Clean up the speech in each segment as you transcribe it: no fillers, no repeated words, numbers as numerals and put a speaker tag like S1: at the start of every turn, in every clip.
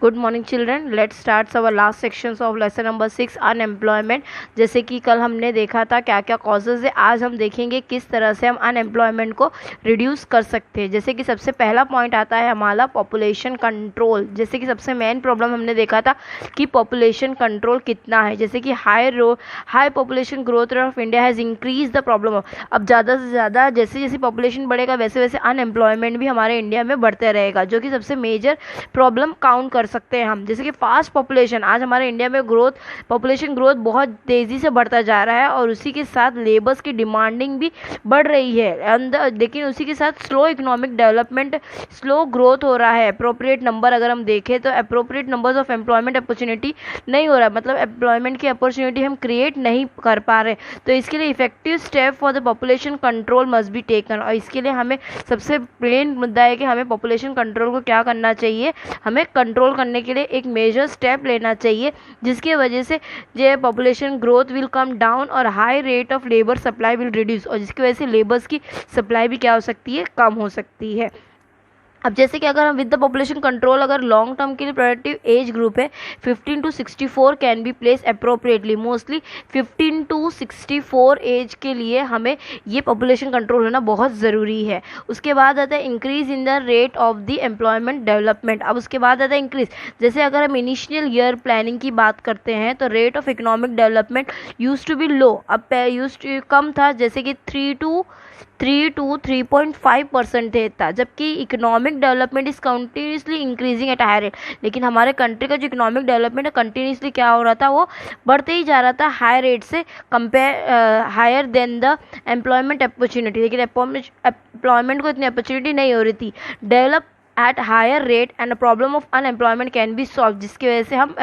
S1: Good morning children, let's start our last sections of lesson number 6 unemployment. जैसे कि कल हमने देखा था क्या क्या कॉजेज़ है, आज हम देखेंगे किस तरह से हम अनएम्प्लॉयमेंट को रिड्यूस कर सकते हैं। जैसे कि सबसे पहला पॉइंट आता है हमारा पॉपुलेशन कंट्रोल। जैसे कि सबसे मेन प्रॉब्लम हमने देखा था कि पॉपुलेशन कंट्रोल कितना है। जैसे कि high population growth rate of India has increase the problem of, अब ज़्यादा से ज़्यादा जैसे जैसे पॉपुलेशन बढ़ेगा वैसे वैसे अनएम्प्लॉयमेंट भी हमारे इंडिया में बढ़ते रहेगा, जो कि सबसे मेजर प्रॉब्लम काउंट कर सकते हैं हम। जैसे कि फास्ट पॉपुलेशन, आज हमारे इंडिया में पॉपुलेशन ग्रोथ बहुत तेज़ी से बढ़ता जा रहा है और उसी के साथ लेबर्स की डिमांडिंग भी बढ़ रही है, लेकिन उसी के साथ slow economic development, slow growth हो रहा है। अप्रोप्रिएट नंबर अगर हम देखें तो appropriate numbers of employment opportunity नहीं हो रहा है, मतलब एम्प्लॉयमेंट की अपॉर्चुनिटी हम क्रिएट नहीं कर पा रहे। तो इसके लिए effective step for the population control must be taken, और इसके लिए हमें सबसे मेन मुद्दा है कि हमें पॉपुलेशन कंट्रोल को क्या करना चाहिए, हमें कंट्रोल करने के लिए एक मेजर स्टेप लेना चाहिए, जिसकी वजह से जो population growth will come down और high rate of labour supply will reduce, और जिसकी वजह से लेबर्स की सप्लाई भी क्या हो सकती है, कम हो सकती है। अब जैसे कि अगर हम विद द पॉपुलेशन कंट्रोल, अगर लॉन्ग टर्म के लिए प्रोडक्टिव एज ग्रुप है 15 to 64 can be place appropriately. Mostly 15 to 64 age के लिए हमें ये पॉपुलेशन कंट्रोल होना बहुत ज़रूरी है। उसके बाद आता है increase in the rate of the employment development. अब उसके बाद आता है इंक्रीज, जैसे अगर हम इनिशियल ईयर प्लानिंग की बात करते हैं तो rate of economic development use to be low, अब यूज टू कम था, जैसे कि 3.5% था, जबकि economic development is continuously increasing at high rate. लेकिन हमारे कंट्री का जो इकोनॉमिक डेवलपमेंट है कंटिन्यूसली क्या हो रहा था, वो बढ़ते ही जा रहा था हाई रेट से compare, higher than the employment opportunity. लेकिन एम्प्लॉयमेंट को इतनी अपॉर्चुनिटी नहीं हो रही थी develop at higher rate, and problem of unemployment can be solve, जिसकी वजह से हम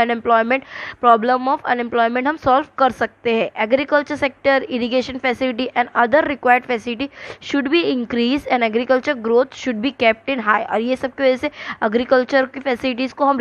S1: प्रॉब्लम ऑफ अनएम्प्लॉयमेंट हम सॉल्व कर सकते हैं। Agriculture sector, irrigation facility and other required facility should be increase and agriculture growth should be kept in high, और ये सब की वजह से एग्रीकल्चर की फैसिलिटीज़ को हम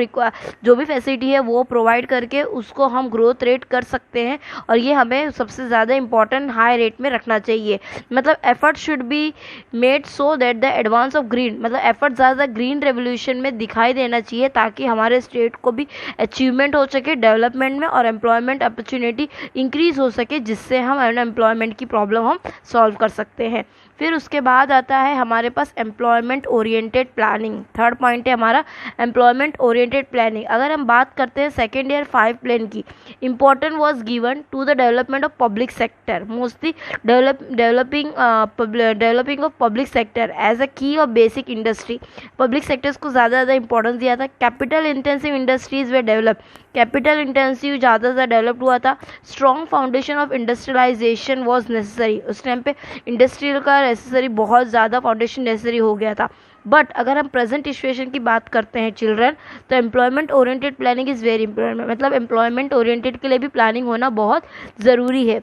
S1: जो भी फैसिलिटी है वो प्रोवाइड करके उसको हम ग्रोथ रेट कर सकते हैं, और ये हमें सबसे ज़्यादा इंपॉर्टेंट हाई रेट में रखना चाहिए। मतलब effort should be made so that the advance of green, मतलब एफर्ट ज़्यादा ग्रीन रेवोल्यूशन में दिखाई देना चाहिए, ताकि हमारे स्टेट को भी अचीवमेंट हो सके डेवलपमेंट में और एम्प्लॉयमेंट अपॉर्चुनिटी इंक्रीज हो सके, जिससे हम अनएम्प्लॉयमेंट की प्रॉब्लम हम सॉल्व कर सकते हैं। फिर उसके बाद आता है हमारे पास employment oriented planning. Third point है हमारा एम्प्लॉयमेंट ओरिएंटेड प्लानिंग। अगर हम बात करते हैं सेकेंड ईयर 5 प्लान की, important was given to the development of public sector, mostly developing of public sector as a key of basic industry. Public sectors को ज़्यादा इंपॉर्टेंस दिया था। कैपिटल इंटेंसिव इंडस्ट्रीज वे डेवलप, कैपिटल इंटेंसिव ज़्यादा से developed हुआ था। Strong foundation of industrialisation was necessary, उस टाइम पे इंडस्ट्रियल का नेसेसरी, बहुत ज़्यादा फाउंडेशन नेसेसरी हो गया था। बट अगर हम प्रेजेंट सिचुएशन की बात करते हैं चिल्ड्रन, तो employment oriented planning is very important, मतलब एम्प्लॉयमेंट ओरिएंटेड के लिए भी प्लानिंग होना बहुत ज़रूरी है।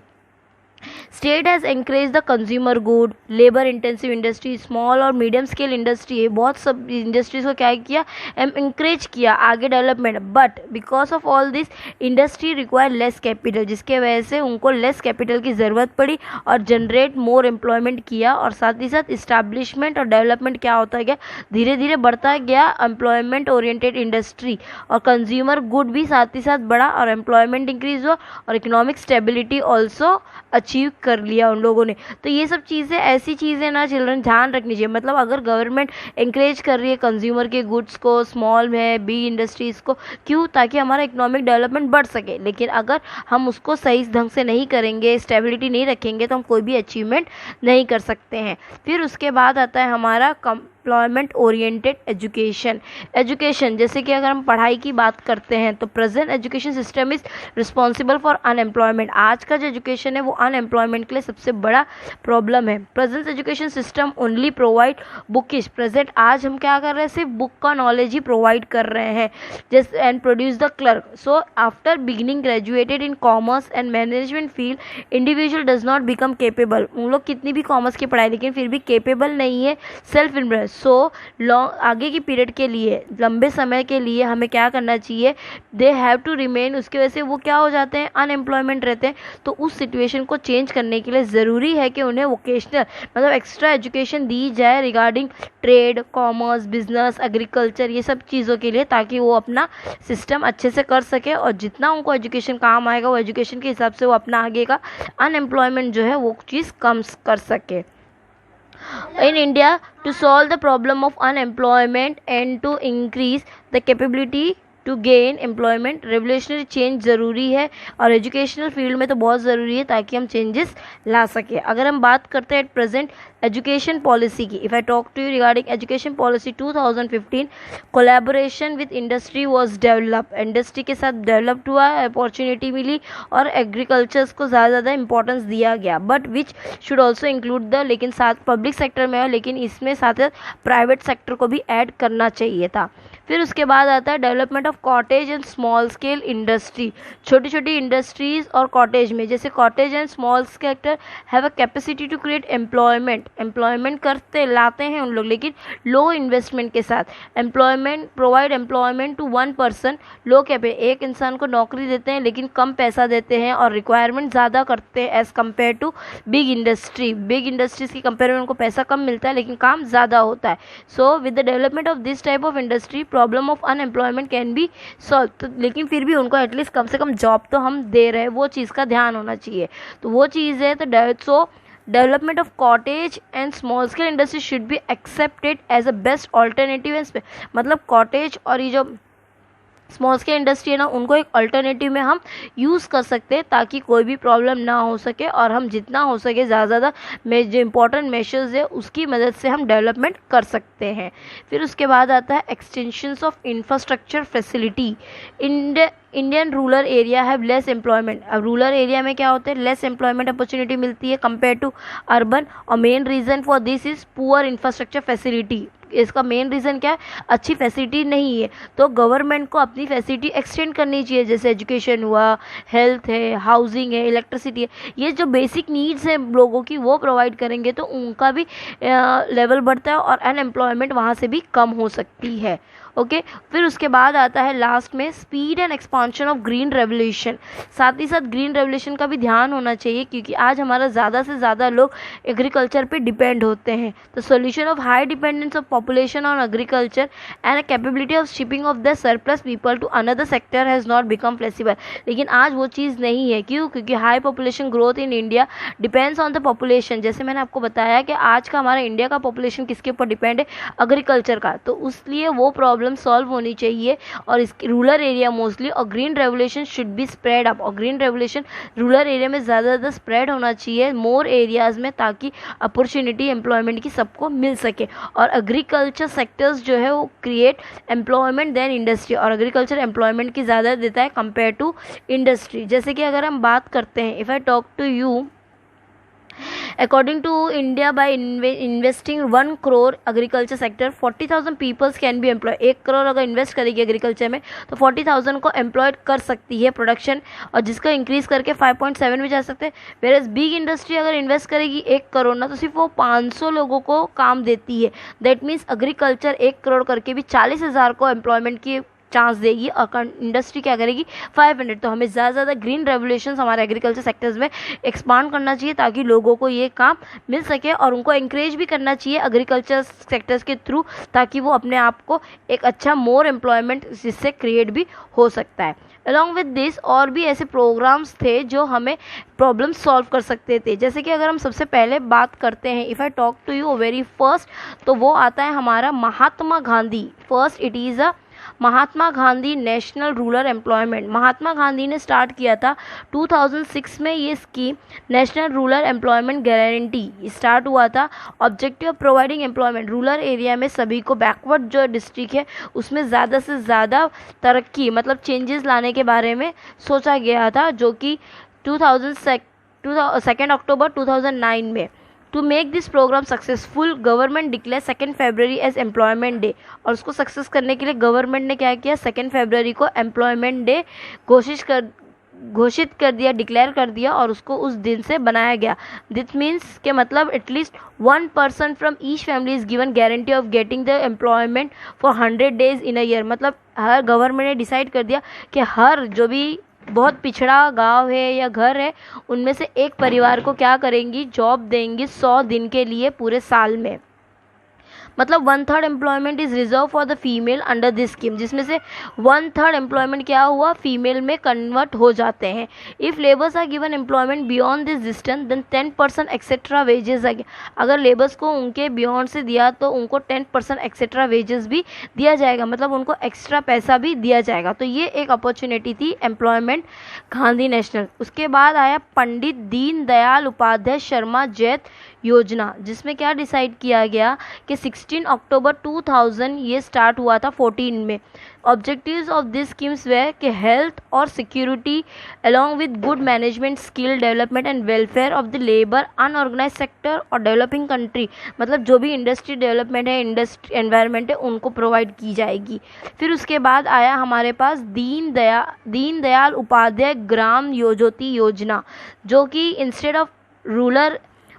S1: State has encourage the consumer good, labour intensive industry, small और मीडियम स्केल इंडस्ट्री है, बहुत सब इंडस्ट्रीज को क्या किया, इंकरेज किया आगे development. But because of all this industry require less capital, जिसके वजह से उनको लेस कैपिटल की ज़रूरत पड़ी और जनरेट मोर एम्प्लॉयमेंट किया, और साथ ही साथ इस्टेब्लिशमेंट और डेवलपमेंट क्या होता गया, धीरे धीरे बढ़ता गया एम्प्लॉयमेंट ओरिएंटेड इंडस्ट्री, और कंज्यूमर गुड भी साथ ही साथ बढ़ा और एम्प्लॉयमेंट इंक्रीज हुआ और इकोनॉमिक स्टेबिलिटी ऑल्सो अचीव कर लिया उन लोगों ने। तो ये सब चीज़ें ऐसी चीज़ें ना चिल्ड्रन ध्यान रखनी चाहिए, मतलब अगर गवर्नमेंट इंकरेज कर रही है कंज्यूमर के गुड्स को, स्मॉल में बी इंडस्ट्रीज़ को, क्यों, ताकि हमारा इकोनॉमिक डेवलपमेंट बढ़ सके। लेकिन अगर हम उसको सही ढंग से नहीं करेंगे, स्टेबिलिटी नहीं रखेंगे, तो हम कोई भी अचीवमेंट नहीं कर सकते हैं। फिर उसके बाद आता है हमारा एम्प्लॉयमेंट ओरिएंटेड एजुकेशन। एजुकेशन, जैसे कि अगर हम पढ़ाई की बात करते हैं तो present education system is responsible for unemployment. आज का जो एजुकेशन है वो अनएम्प्लॉयमेंट के लिए सबसे बड़ा प्रॉब्लम है। Present education system only provide bookish, present आज हम क्या कर रहे हैं, सिर्फ बुक का नॉलेज ही प्रोवाइड कर रहे हैं, just and produce the clerk. So after beginning graduated in commerce and management field, individual does not become capable. उन लोग कितनी भी कॉमर्स की पढ़ाई, लेकिन फिर भी केपेबल नहीं है सेल्फ एम्प्लॉयड। सो लॉन्ग आगे की पीरियड के लिए, लंबे समय के लिए हमें क्या करना चाहिए, दे हैव टू रिमेन, उसकी वजह से वो क्या हो जाते हैं, अनएम्प्लॉयमेंट रहते हैं। तो उस सिचुएशन को चेंज करने के लिए ज़रूरी है कि उन्हें वोकेशनल मतलब एक्स्ट्रा एजुकेशन दी जाए regarding trade, commerce, business, agriculture, ये सब चीज़ों के लिए, ताकि वो अपना सिस्टम अच्छे से कर सके और जितना उनको एजुकेशन काम आएगा वो एजुकेशन के हिसाब से वो अपना आगे का अनएम्प्लॉयमेंट जो है वो चीज़ कम कर सके। In India, to solve the problem of unemployment and to increase the capability to gain employment, revolutionary change ज़रूरी है और एजुकेशनल फील्ड में तो बहुत ज़रूरी है ताकि हम चेंजेस ला सकें। अगर हम बात करते हैं एट प्रेजेंट एजुकेशन पॉलिसी की, if I talk to you regarding education policy 2015, collaboration with industry was develop, industry के साथ डेवलप्ड हुआ, अपॉर्चुनिटी मिली और एग्रीकल्चर्स को ज़्यादा इंपॉर्टेंस दिया गया, but which should also include the, लेकिन साथ पब्लिक सेक्टर में है लेकिन इसमें साथ प्राइवेट सेक्टर को भी ऐड करना चाहिए था। फिर उसके बाद आता है development of cottage and small scale industry, छोटी छोटी इंडस्ट्रीज और कॉटेज में, जैसे cottage and small sector have a capacity to create employment करते लाते हैं उन लोग, लेकिन लो इन्वेस्टमेंट के साथ। Provide employment to one person, low क्या पे एक इंसान को नौकरी देते हैं लेकिन कम पैसा देते हैं और रिक्वायरमेंट ज़्यादा करते हैं as compare to big industries की कंपेयर में उनको पैसा कम मिलता है लेकिन काम ज़्यादा होता है। So with the development of this type of industry problem of unemployment can be solve, लेकिन फिर भी उनको एटलीस्ट कम से कम जॉब तो हम दे रहे हैं, वो चीज़ का ध्यान होना चाहिए। तो वो चीज़ है, तो so development of cottage and small scale industry should be accepted as a best alternative, मतलब कॉटेज और ये जो स्मॉल स्केल इंडस्ट्री है ना, उनको एक अल्टरनेटिव में हम यूज़ कर सकते हैं ताकि कोई भी प्रॉब्लम ना हो सके और हम जितना हो सके ज़्यादा जो इंपॉर्टेंट मेजर्स है उसकी मदद से हम डेवलपमेंट कर सकते हैं। फिर उसके बाद आता है extensions of infrastructure facility. Indian rural area have less employment, अब रूरल एरिया में क्या होता है, लेस एम्प्लॉयमेंट अपॉर्चुनिटी मिलती है कंपेयर टू अर्बन, और main reason for this is poor infrastructure facility. इसका मेन रीज़न क्या है, अच्छी फैसिलिटी नहीं है। तो गवर्नमेंट को अपनी फैसिलिटी एक्सटेंड करनी चाहिए, जैसे एजुकेशन हुआ, हेल्थ है, हाउसिंग है, इलेक्ट्रिसिटी है, ये जो बेसिक नीड्स हैं लोगों की वो प्रोवाइड करेंगे तो उनका भी लेवल बढ़ता है और अनएम्प्लॉयमेंट वहाँ से भी कम हो सकती है। ओके फिर उसके बाद आता है लास्ट में speed and expansion of green revolution. साथ ही साथ ग्रीन रेवोल्यूशन का भी ध्यान होना चाहिए क्योंकि आज हमारा ज़्यादा से ज़्यादा लोग एग्रीकल्चर पे डिपेंड होते हैं। तो solution of high dependence of population on agriculture and a capability of shipping of the surplus people to another sector has not become flexible. लेकिन आज वो चीज़ नहीं है, क्यों? क्योंकि high population growth in India depends on the population. जैसे मैंने आपको बताया कि आज का हमारा इंडिया का पॉपुलेशन किसके ऊपर डिपेंड है, एग्रीकल्चर का। तो उसलिए वो प्रॉब्लम सॉल्व होनी चाहिए और इसकी रूरल एरिया मोस्टली, और green revolution should be spread up, और ग्रीन रेवोल्यूशन रूरल एरिया में ज़्यादा स्प्रेड होना चाहिए मोर एरियाज़ में, ताकि अपॉर्चुनिटी एम्प्लॉयमेंट की सबको मिल सके। और एग्रीकल्चर सेक्टर्स जो है वो क्रिएट एम्प्लॉयमेंट देन इंडस्ट्री, और एग्रीकल्चर एम्प्लॉयमेंट की ज़्यादा देता है कंपेयर टू इंडस्ट्री। जैसे कि अगर हम बात करते हैं, if I talk to you, According to India, by investing 1 crore agriculture sector, 40,000 peoples can be employed। 1 crore अगर इन्वेस्ट करेगी एग्रीकल्चर में तो 40,000 को एम्प्लॉयड कर सकती है प्रोडक्शन, और जिसका इंक्रीज करके 5.7 में जा सकते हैं। वेयर बिग इंडस्ट्री अगर इन्वेस्ट करेगी 1 करोड़ ना, तो सिर्फ वो 500 लोगों को काम देती है। दैट मीन्स एग्रीकल्चर 1 करोड़ करके भी 40,000 को एम्प्लॉयमेंट की चांस देगी, और इंडस्ट्री क्या करेगी 500। तो हमें ज़्यादा से ज़्यादा ग्रीन रेवोल्यूशन हमारे एग्रीकल्चर सेक्टर्स में एक्सपांड करना चाहिए ताकि लोगों को ये काम मिल सके, और उनको इंकरेज भी करना चाहिए एग्रीकल्चर सेक्टर्स के थ्रू, ताकि वो अपने आप को एक अच्छा मोर एम्प्लॉयमेंट जिससे क्रिएट भी हो सकता है। अलॉन्ग विद दिस और भी ऐसे प्रोग्राम्स थे जो हमें प्रॉब्लम सॉल्व कर सकते थे। जैसे कि अगर हम सबसे पहले बात करते हैं, if I talk to you very first, तो वो आता है हमारा Mahatma Gandhi. First it is a Mahatma Gandhi national rural employment. Mahatma Gandhi ने स्टार्ट किया था 2006 में ये scheme, national rural employment guarantee start हुआ था। Objective of providing employment, rural area में सभी को, बैकवर्ड जो डिस्ट्रिक्ट है उसमें ज़्यादा से ज़्यादा तरक्की मतलब चेंजेस लाने के बारे में सोचा गया था, जो कि 2 अक्टूबर 2009 में। To make this program successful, government declare 2 February as employment day, और उसको सक्सेस करने के लिए गवर्नमेंट ने क्या किया, 2 फरवरी को एम्प्लॉयमेंट डे घोषित कर दिया, डिक्लेयर कर दिया और उसको उस दिन से बनाया गया। दिस मीन्स के मतलब at least 1 person from each family is given guarantee of getting the employment for 100 days in a year. मतलब हर गवर्नमेंट ने डिसाइड कर दिया कि हर जो भी बहुत पिछड़ा गांव है या घर है उनमें से एक परिवार को क्या करेंगी, जॉब देंगी 100 दिन के लिए पूरे साल में। मतलब 1/3 employment is reserve for the female under this scheme, जिसमें से 1/3 एम्प्लॉयमेंट क्या हुआ, फीमेल में कन्वर्ट हो जाते हैं। If labours are given employment beyond this distance then 10% etcetera wages. अगर लेबर्स को उनके बियॉन्ड से दिया तो उनको 10% एक्सेट्रा वेजेस भी दिया जाएगा, मतलब उनको एक्स्ट्रा पैसा भी दिया जाएगा। तो ये एक अपॉर्चुनिटी थी एम्प्लॉयमेंट गांधी नेशनल। उसके बाद आया पंडित दीनदयाल उपाध्याय शर्मा जैत योजना, जिसमें क्या डिसाइड किया गया कि 16 अक्टूबर 2000 ये स्टार्ट हुआ था 14 में। Objectives of this schemes were कि हेल्थ और security along with good management, skill development and welfare of the labour, unorganise sector और डेवलपिंग कंट्री। मतलब जो भी इंडस्ट्री डेवलपमेंट है, इंडस्ट्री एनवायरनमेंट है, उनको प्रोवाइड की जाएगी। फिर उसके बाद आया हमारे पास दीनदयाल उपाध्याय ग्राम ज्योति योजना, जो कि इंस्टेड ऑफ रूरल,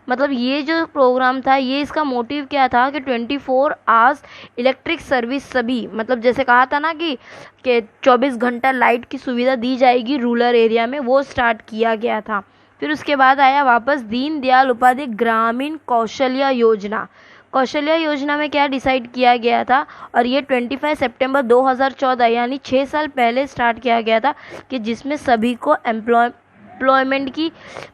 S1: मतलब ये जो प्रोग्राम था ये इसका मोटिव क्या था कि 24 आवर्स इलेक्ट्रिक सर्विस सभी, मतलब जैसे कहा था ना कि 24 घंटा लाइट की सुविधा दी जाएगी रूरल एरिया में, वो स्टार्ट किया गया था। फिर उसके बाद आया वापस दीनदयाल उपाध्याय ग्रामीण कौशल्या योजना। कौशल्या योजना में क्या डिसाइड किया गया था, और ये 25 सितंबर 2014 यानी 6 साल पहले स्टार्ट किया गया था, कि जिसमें सभी को एम्प्लॉयमेंट की,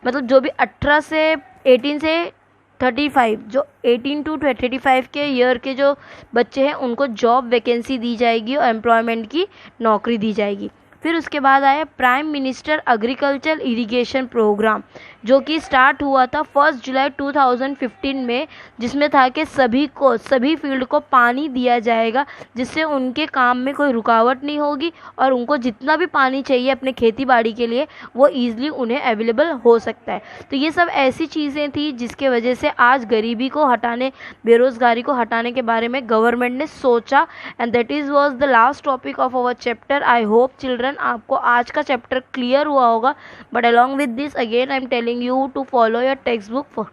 S1: मतलब जो भी 18 से 35 जो 18 to 35 के ईयर के जो बच्चे हैं उनको जॉब वैकेंसी दी जाएगी और एम्प्लॉयमेंट की नौकरी दी जाएगी। फिर उसके बाद आया prime minister agriculture irrigation programme, जो कि स्टार्ट हुआ था 1 जुलाई 2015 में, जिसमें था कि सभी फील्ड को पानी दिया जाएगा, जिससे उनके काम में कोई रुकावट नहीं होगी और उनको जितना भी पानी चाहिए अपने खेती बाड़ी के लिए वो ईजिली उन्हें अवेलेबल हो सकता है। तो ये सब ऐसी चीज़ें थी जिसके वजह से आज गरीबी को हटाने, बेरोज़गारी को हटाने के बारे में गवर्नमेंट ने सोचा। And that is was the last topic of our chapter. I hope children आपको आज का चैप्टर क्लियर हुआ होगा, but along with this again I am telling you to follow your textbook for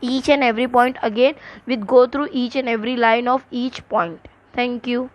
S1: each and every point again, with go through each and every line of each point. Thank you.